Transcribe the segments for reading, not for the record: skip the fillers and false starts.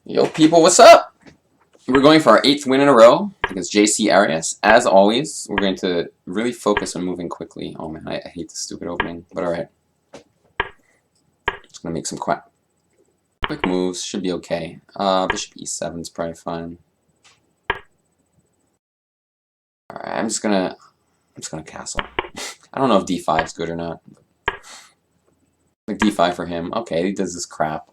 Yo, people, what's up? We're going for our 8th win in a row against jc-arias. As always, we're going to really focus on moving quickly. Oh man, I hate this stupid opening, but alright. Just gonna make some quick moves. Should be okay. Bishop e7 is probably fine. Alright, I'm just gonna castle. I don't know if d5 is good or not. Like d5 for him. Okay, he does this crap.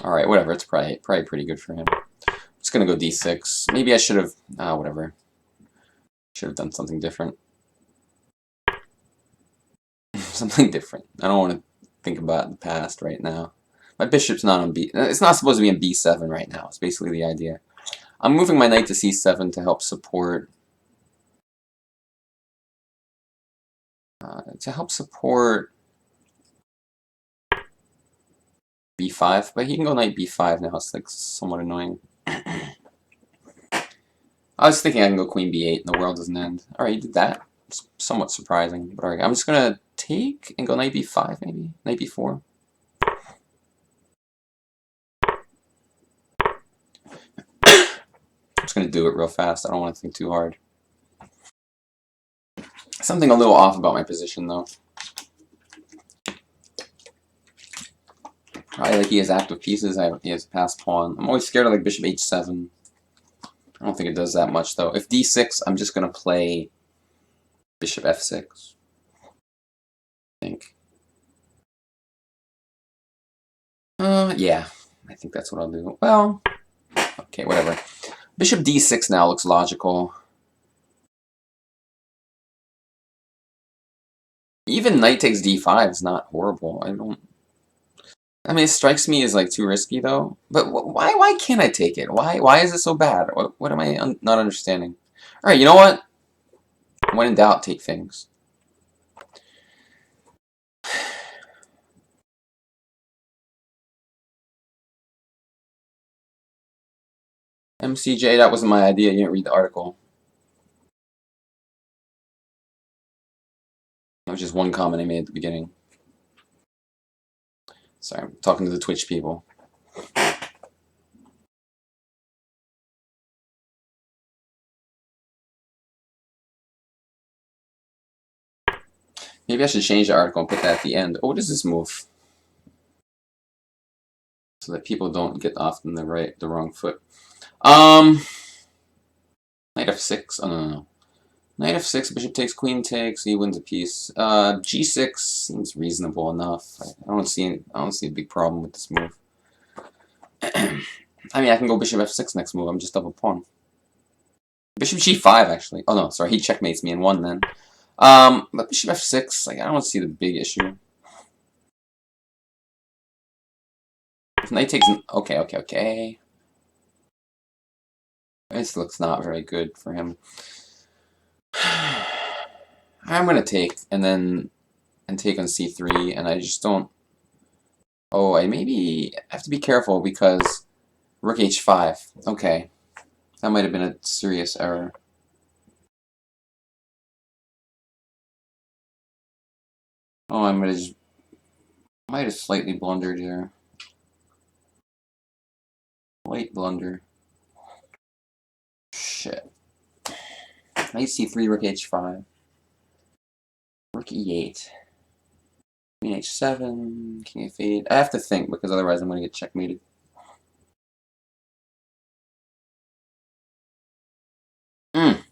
Alright, whatever. It's probably pretty good for him. I'm just gonna go d6. Maybe I should have. Whatever. Should have done something different. Something different. I don't want to think about the past right now. My bishop's not on b. It's not supposed to be in b7 right now. It's basically the idea. I'm moving my knight to c7 to help support. B5, but he can go knight b5 now. It's like somewhat annoying. I was thinking I can go queen b8 and the world doesn't end. Alright, he did that. It's somewhat surprising. But alright, I'm just gonna take and go knight b5 maybe? Knight b4. I'm just gonna do it real fast. I don't want to think too hard. Something a little off about my position though. Probably like he has active pieces, he has passed pawn. I'm always scared of like bishop h7. I don't think it does that much though. If d6, I'm just gonna play bishop f6. I think. Yeah. I think that's what I'll do. Well, okay, whatever. Bishop d6 now looks logical. Even knight takes d5 is not horrible. I mean, it strikes me as like too risky though. But why can't I take it? Why is it so bad? What am I not understanding? All right, you know what? When in doubt, take things. MCJ, that wasn't my idea. You didn't read the article. That was just one comment I made at the beginning. Sorry, I'm talking to the Twitch people. Maybe I should change the article and put that at the end. Oh, what is this move? So that people don't get off on the wrong foot. Knight f6. Oh no. Knight f6, bishop takes, queen takes, he wins a piece. G6 seems reasonable enough. I don't see a big problem with this move. I mean, I can go bishop f6 next move. I'm just double pawn. Bishop g5 actually. Oh no, sorry, he checkmates me in one then. But bishop f6, like I don't see the big issue. If knight takes, okay. This looks not very good for him. I'm gonna take and take on c3, and I just don't. Oh, I maybe have to be careful because rook h5. Okay, that might have been a serious error. Oh, I might have slightly blundered here. Light blunder. Shit. Knight c3, rook h5. Rook e8. Queen h7, king f8. I have to think because otherwise I'm going to get checkmated. Knight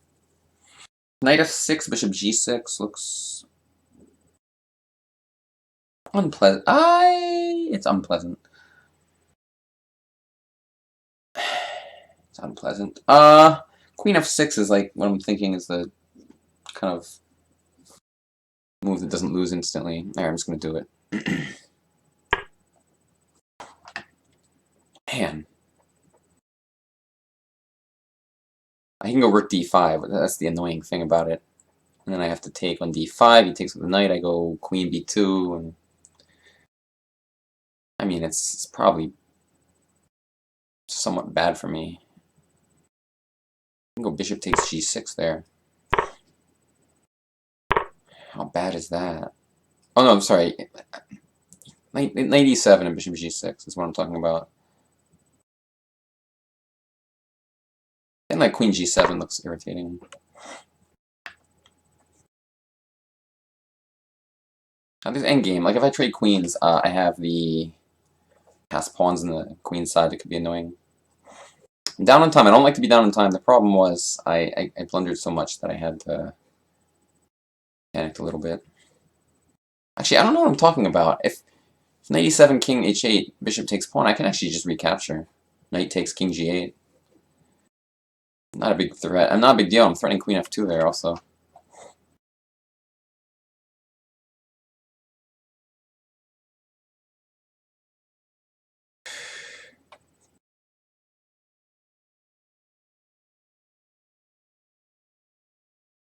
f6, bishop g6 looks unpleasant. It's unpleasant. It's unpleasant. Queen f6 is like what I'm thinking is the kind of move that doesn't lose instantly. Alright, I'm just going to do it. Man. I can go rook d5, but that's the annoying thing about it. And then I have to take on d5, he takes with the knight, I go queen b2, and I mean, it's probably somewhat bad for me. I can go bishop takes g6 there. How bad is that? Oh no, I'm sorry. Knight e7 and bishop g6 is what I'm talking about. And like queen g7 looks irritating. Now this endgame, like if I trade queens, I have the passed pawns on the queen side that could be annoying. I'm down on time. I don't like to be down on time. The problem was I blundered so much that I had to panic a little bit. Actually, I don't know what I'm talking about. If knight e7, king h8, bishop takes pawn, I can actually just recapture. Knight takes king g8. Not a big threat. I'm not a big deal. I'm threatening queen f2 there also.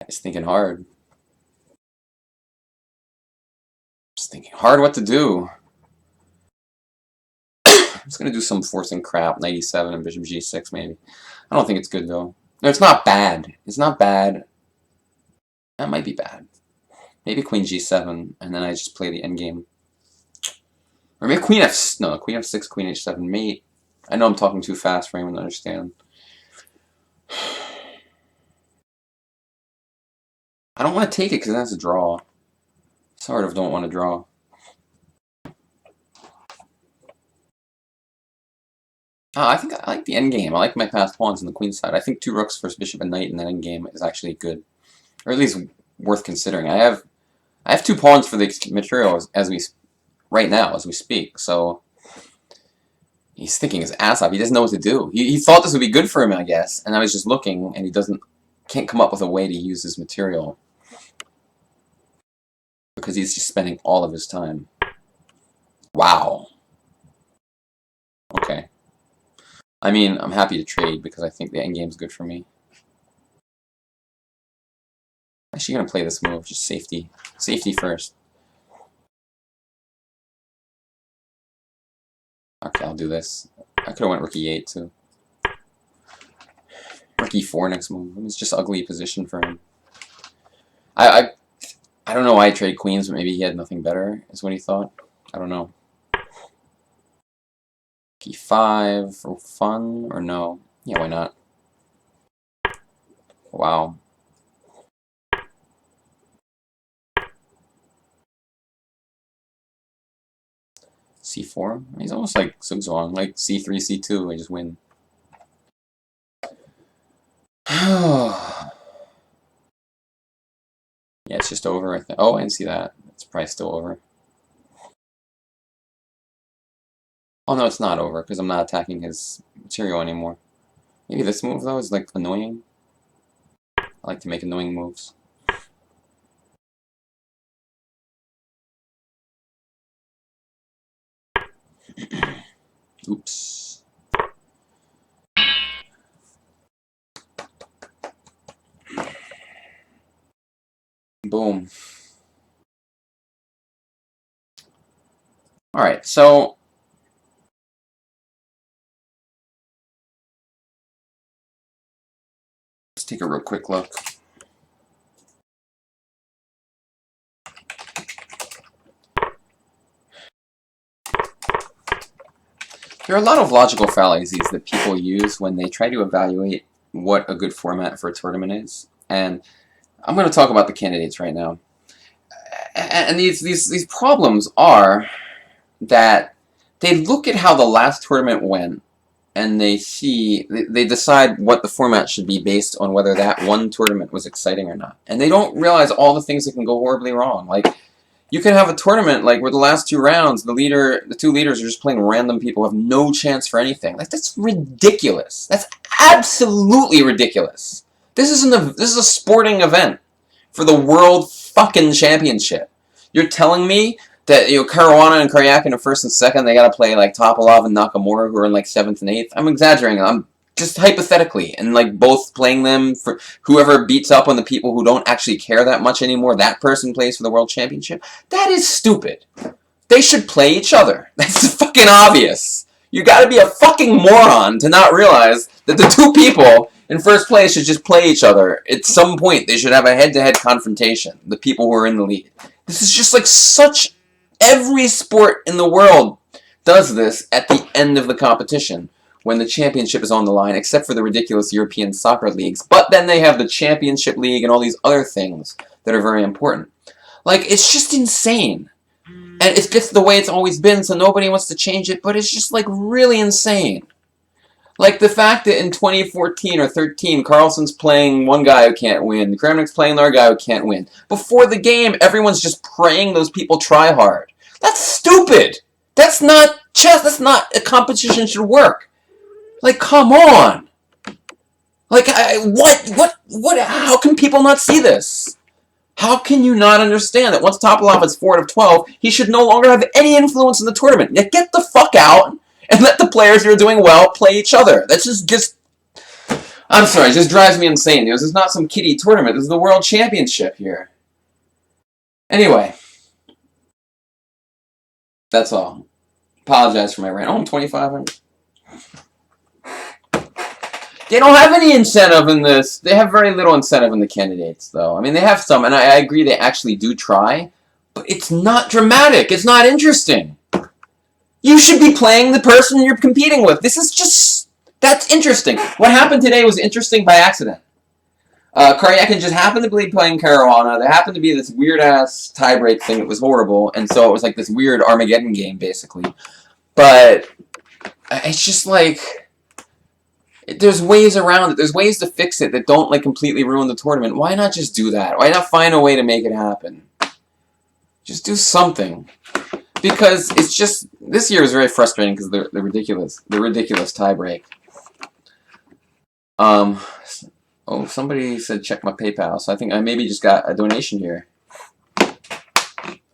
Just thinking hard. Just thinking hard what to do. I'm just gonna do some forcing crap, knight e7 and bishop g6 maybe. I don't think it's good though. No, it's not bad. It's not bad. That might be bad. Maybe queen g7 and then I just play the endgame. Or maybe queen queen f6, queen h7 mate. I know I'm talking too fast for anyone to understand. I don't want to take it because that's a draw. Sort of don't want to draw. I think I like the endgame. I like my passed pawns on the queen side. I think 2 rooks, first bishop and knight in that endgame is actually good. Or at least worth considering. I have 2 pawns for the material right now as we speak, so he's thinking his ass off. He doesn't know what to do. He thought this would be good for him, I guess, and I was just looking, and he can't come up with a way to use his material because he's just spending all of his time. Wow. Okay. I mean, I'm happy to trade because I think the endgame's good for me. Actually gonna play this move, just safety. Safety first. Okay, I'll do this. I could have went rook e8 too. Rook e4 next move. It's just ugly position for him. I don't know why I trade queens, but maybe he had nothing better, is what he thought. I don't know. e5 for fun, or no? Yeah, why not? Wow. c4? He's almost like Sugzwang, like c3, c2, I just win. Yeah, it's just over, I think. Oh, I didn't see that. It's probably still over. Oh, no, it's not over, because I'm not attacking his material anymore. Maybe this move, though, is, like, annoying. I like to make annoying moves. Oops. Boom. Alright, so let's take a real quick look. There are a lot of logical fallacies that people use when they try to evaluate what a good format for a tournament is. And I'm going to talk about the candidates right now. And these problems are that they look at how the last tournament went and they decide what the format should be based on whether that one tournament was exciting or not. And they don't realize all the things that can go horribly wrong. Like, you can have a tournament like where the last 2 rounds, the 2 leaders are just playing random people who have no chance for anything. Like, that's ridiculous. That's absolutely ridiculous. This is a sporting event for the world fucking championship. You're telling me that, you know, Caruana and Karyakin in first and second, they gotta play like Topalov and Nakamura who are in like 7th and 8th? I'm exaggerating. I'm just hypothetically, and like both playing them for whoever beats up on the people who don't actually care that much anymore, that person plays for the world championship. That is stupid. They should play each other. That's fucking obvious. You gotta be a fucking moron to not realize that the 2 people in first place should just play each other. At some point, they should have a head-to-head confrontation, the people who are in the lead. This is just like such... Every sport in the world does this at the end of the competition when the championship is on the line, except for the ridiculous European soccer leagues. But then they have the Championship League and all these other things that are very important. Like, it's just insane. And it's just the way it's always been, so nobody wants to change it, but it's just, like, really insane. Like, the fact that in 2014 or 13, Carlson's playing one guy who can't win, Kramnik's playing another guy who can't win. Before the game, everyone's just praying those people try hard. That's stupid! That's not chess, that's not a competition should work. Like, come on! Like, how can people not see this? How can you not understand that once Topalov is 4 out of 12, he should no longer have any influence in the tournament? Now get the fuck out and let the players who are doing well play each other. That's just I'm sorry, it just drives me insane. This is not some kiddie tournament. This is the World Championship here. Anyway. That's all. Apologize for my rant. Oh, I'm 25. They don't have any incentive in this. They have very little incentive in the candidates, though. I mean, they have some, and I agree they actually do try, but it's not dramatic. It's not interesting. You should be playing the person you're competing with. This is just... That's interesting. What happened today was interesting by accident. Karyakin just happened to be playing Caruana. There happened to be this weird-ass tiebreak thing that was horrible, and so it was like this weird Armageddon game, basically. But it's just like... There's ways around it. There's ways to fix it that don't like completely ruin the tournament. Why not just do that? Why not find a way to make it happen? Just do something. Because it's just... This year is very frustrating because the ridiculous tiebreak. Oh, somebody said check my PayPal, so I think I maybe just got a donation here.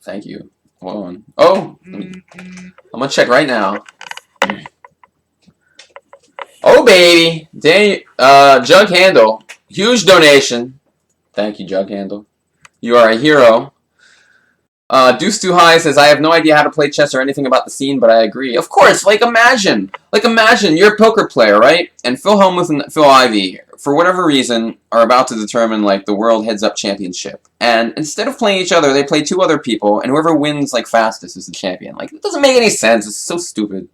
Thank you. Hold on. Oh! I'm gonna check right now. Oh, baby! Jug Handle. Huge donation. Thank you, Jug Handle. You are a hero. Deuce Too High says, I have no idea how to play chess or anything about the scene, but I agree. Of course, like imagine you're a poker player, right? And Phil Hellmuth and Phil Ivey, for whatever reason, are about to determine like the World Heads-Up Championship. And instead of playing each other, they play two other people, and whoever wins like fastest is the champion. Like, it doesn't make any sense. It's so stupid.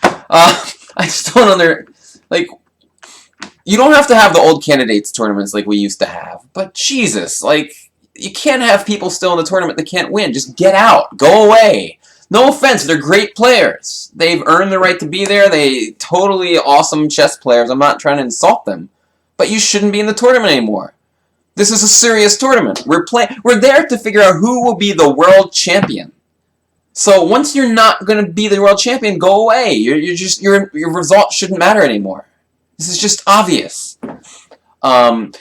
I just don't like, you don't have to have the old candidates tournaments like we used to have. But Jesus, like, you can't have people still in the tournament that can't win. Just get out. Go away. No offense, they're great players. They've earned the right to be there. They totally awesome chess players. I'm not trying to insult them. But you shouldn't be in the tournament anymore. This is a serious tournament. We're there to figure out who will be the world champion. So once you're not going to be the world champion, go away. Your result shouldn't matter anymore. This is just obvious. I'm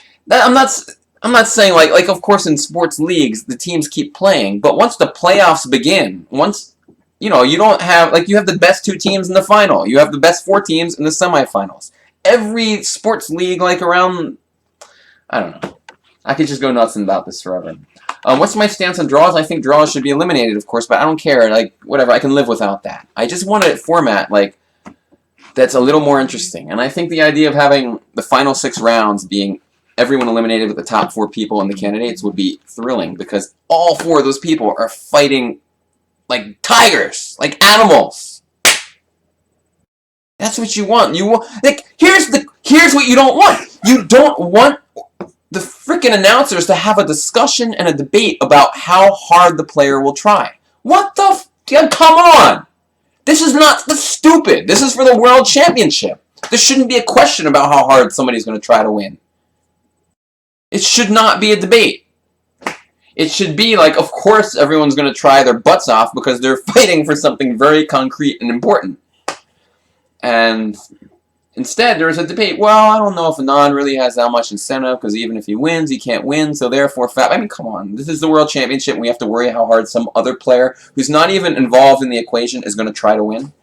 not saying like of course in sports leagues the teams keep playing, but once the playoffs begin, once you don't have you have the best 2 teams in the final, you have the best 4 teams in the semifinals. Every sports league around, I don't know. I could just go nuts about this forever. What's my stance on draws? I think draws should be eliminated, of course, but I don't care. Like, whatever, I can live without that. I just want a format, that's a little more interesting. And I think the idea of having the final 6 rounds being everyone eliminated with the top 4 people and the candidates would be thrilling, because all 4 of those people are fighting like tigers, like animals. That's what you want. Here's what you don't want. You don't want the frickin' announcers to have a discussion and a debate about how hard the player will try. What the come on! That's stupid. This is for the World Championship. There shouldn't be a question about how hard somebody's going to try to win. It should not be a debate. It should be of course everyone's going to try their butts off because they're fighting for something very concrete and important. And instead, there is a debate. Well, I don't know if Anand really has that much incentive because even if he wins, he can't win. So therefore, I mean, come on. This is the World Championship. And we have to worry how hard some other player who's not even involved in the equation is going to try to win.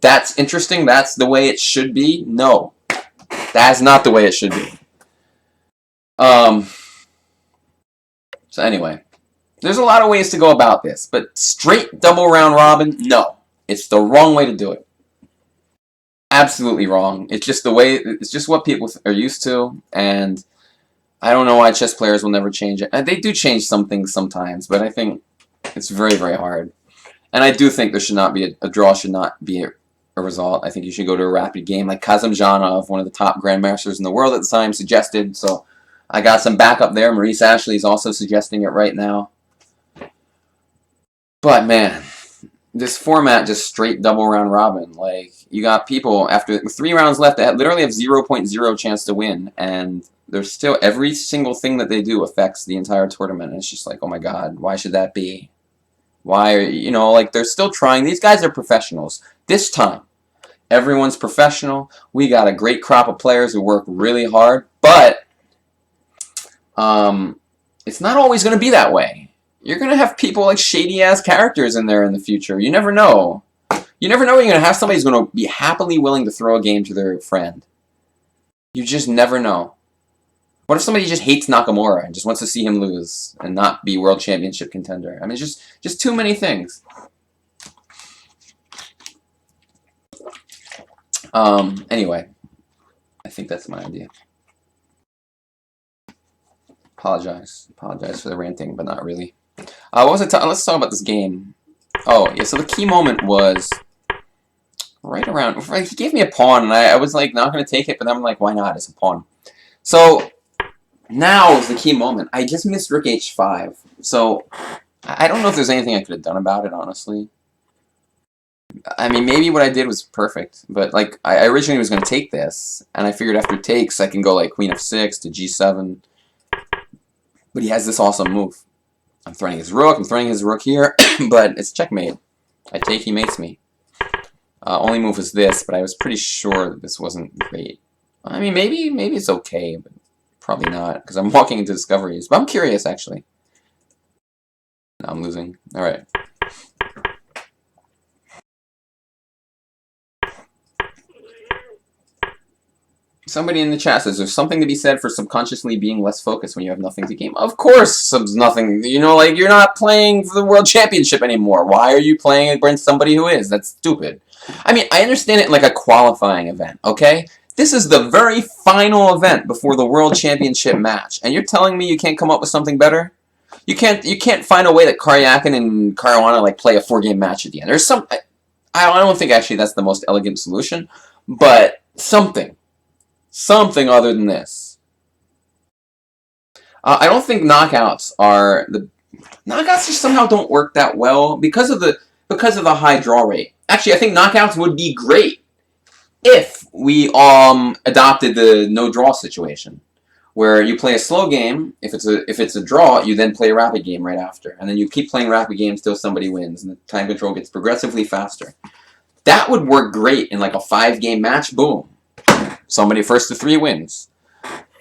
That's interesting. That's the way it should be. No, that's not the way it should be. So anyway, there's a lot of ways to go about this, but straight double round robin, no, it's the wrong way to do it. Absolutely wrong. It's just it's just what people are used to, and I don't know why chess players will never change it. And they do change some things sometimes, but I think It's very, very hard. And I do think there should not be a draw should not be a result. I think you should go to a rapid game like Kazimzhanov, one of the top grandmasters in the world at the time, suggested. So I got some backup there. Maurice Ashley is also suggesting it right now. But man, this format just straight double round robin. Like, you got people after 3 rounds left that literally have 0.0 chance to win, and there's still every single thing that they do affects the entire tournament. And it's just like, oh my god, why should that be? Why are, you know, like, they're still trying. These guys are professionals. This time, everyone's professional. We got a great crop of players who work really hard, but it's not always going to be that way. You're going to have people like shady-ass characters in there in the future. You never know. You never know when you're going to have somebody who's going to be happily willing to throw a game to their friend. You just never know. What if somebody just hates Nakamura and just wants to see him lose and not be world championship contender? I mean, just too many things. Anyway, I think that's my idea. Apologize for the ranting, but not really. What was it? Let's talk about this game. Oh, yeah, so the key moment was right around... He gave me a pawn, and I was like, not going to take it, but then I'm like, why not? It's a pawn. So now is the key moment. I just missed rook h5. So I don't know if there's anything I could have done about it, honestly. I mean, maybe what I did was perfect, but like I originally was going to take this, and I figured after takes I can go like queen f6 to g7. But he has this awesome move. I'm throwing his rook here, but it's checkmate. I take, he mates me. Only move was this, but I was pretty sure that this wasn't great. I mean, maybe it's okay, but probably not, because I'm walking into discoveries. But I'm curious, actually. No, I'm losing. All right. Somebody in the chat says, there's something to be said for subconsciously being less focused when you have nothing to game. Of course, there's nothing. You know, like, you're not playing for the World Championship anymore. Why are you playing against somebody who is? That's stupid. I mean, I understand it like a qualifying event, okay? This is the very final event before the World Championship match, and you're telling me you can't come up with something better? You can't find a way that Karyakin and Caruana like play a 4-game match at the end. There's some... I don't think actually that's the most elegant solution, but something. Something other than this. I don't think knockouts are the... Knockouts just somehow don't work that well because of the high draw rate. Actually, I think knockouts would be great if we adopted the no draw situation, where you play a slow game. If it's a draw, you then play a rapid game right after, and then you keep playing rapid games till somebody wins, and the time control gets progressively faster. That would work great in like a 5-game match. Boom, somebody first to 3 wins,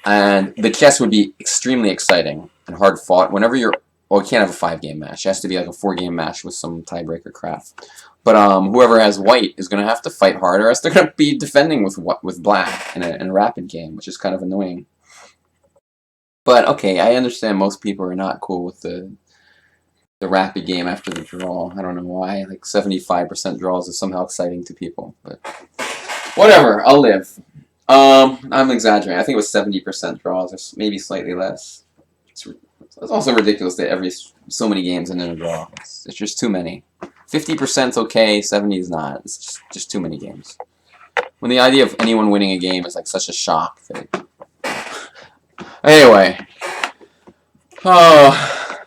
and the chess would be extremely exciting and hard fought. Whenever you're... Well, you can't have a 5-game match. It has to be like a 4-game match with some tiebreaker crap. But whoever has white is going to have to fight harder, or else they're going to be defending with black in a rapid game, which is kind of annoying. But okay, I understand most people are not cool with the rapid game after the draw. I don't know why. Like 75% draws is somehow exciting to people, but whatever. I'll live. I'm exaggerating. I think it was 70% draws, or maybe slightly less. It's also ridiculous that so many games end in a draw. It's just too many. 50%'s okay, 70 is not. It's just too many games. When the idea of anyone winning a game is like such a shock. Anyway. Oh.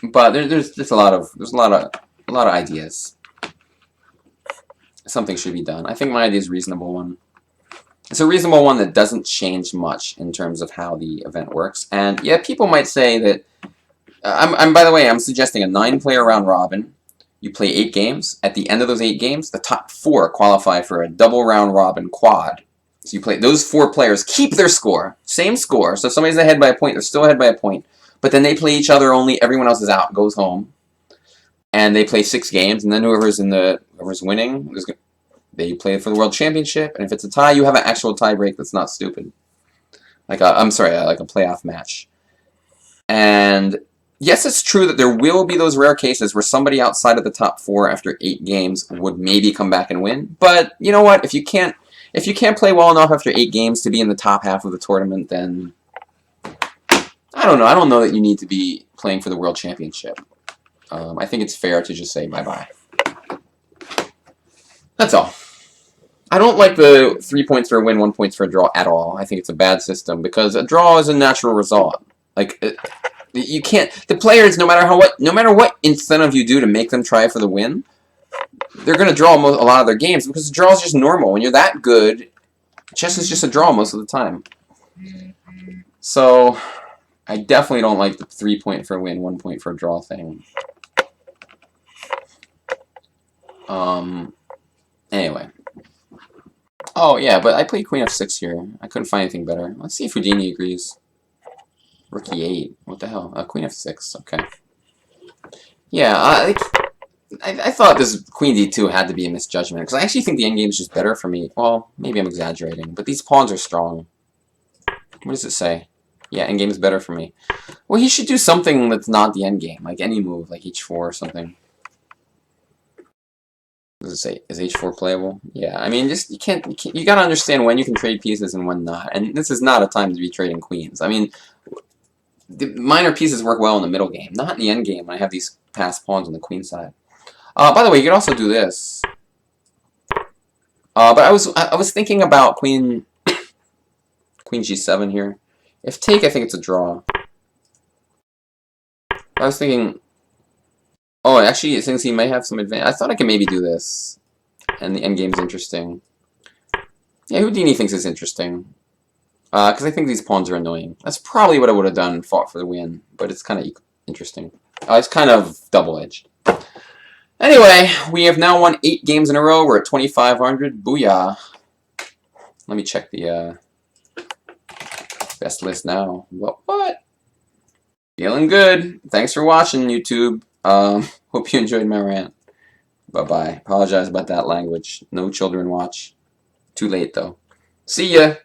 But there's just a lot of ideas. Something should be done. I think my idea is a reasonable one. It's a reasonable one that doesn't change much in terms of how the event works. And yeah, people might say that... by the way, I'm suggesting a 9-player round robin. You play 8 games. At the end of those 8 games, the top 4 qualify for a double round robin quad. So you play... Those 4 players keep their score. Same score. So if somebody's ahead by a point, they're still ahead by a point. But then they play each other only. Everyone else is out, goes home. And they play 6 games. And then whoever's winning... They play for the World Championship, and if it's a tie, you have an actual tie break that's not stupid. Like a playoff match. And yes, it's true that there will be those rare cases where somebody outside of the top 4 after 8 games would maybe come back and win. But you know what? If you can't play well enough after 8 games to be in the top half of the tournament, then I don't know. I don't know that you need to be playing for the World Championship. I think it's fair to just say bye-bye. That's all. I don't like the 3 points for a win, 1 point for a draw at all. I think it's a bad system because a draw is a natural result. Like you can't. The players, no matter what incentive you do to make them try for the win, they're going to draw a lot of their games because the draw is just normal. When you're that good, chess is just a draw most of the time. So I definitely don't like the 3 point for a win, 1 point for a draw thing. Anyway. Oh, yeah, but I played Queen F6 here. I couldn't find anything better. Let's see if Houdini agrees. Rook E8. What the hell? Queen F6. Okay. Yeah, I thought this Queen D2 had to be a misjudgment, because I actually think the endgame is just better for me. Well, maybe I'm exaggerating, but these pawns are strong. What does it say? Yeah, endgame is better for me. Well, he should do something that's not the endgame, like any move, like H4 or something. What does it say? Is H4 playable? Yeah, I mean, just you gotta understand when you can trade pieces and when not. And this is not a time to be trading queens. I mean, the minor pieces work well in the middle game, not in the end game when I have these passed pawns on the queen side. By the way, you could also do this. But I was thinking about queen G7 here. If take, I think it's a draw. I was thinking. Oh, actually, since he may have some advantage, I thought I could maybe do this, and the endgame's interesting. Yeah, Houdini thinks it's interesting, because I think these pawns are annoying. That's probably what I would have done, fought for the win, but it's kind of interesting. It's kind of double-edged. Anyway, we have now won 8 games in a row. We're at 2,500. Booyah! Let me check the best list now. What? Feeling good. Thanks for watching, YouTube. Hope you enjoyed my rant. Bye-bye. Apologize about that language. No children watch. Too late, though. See ya!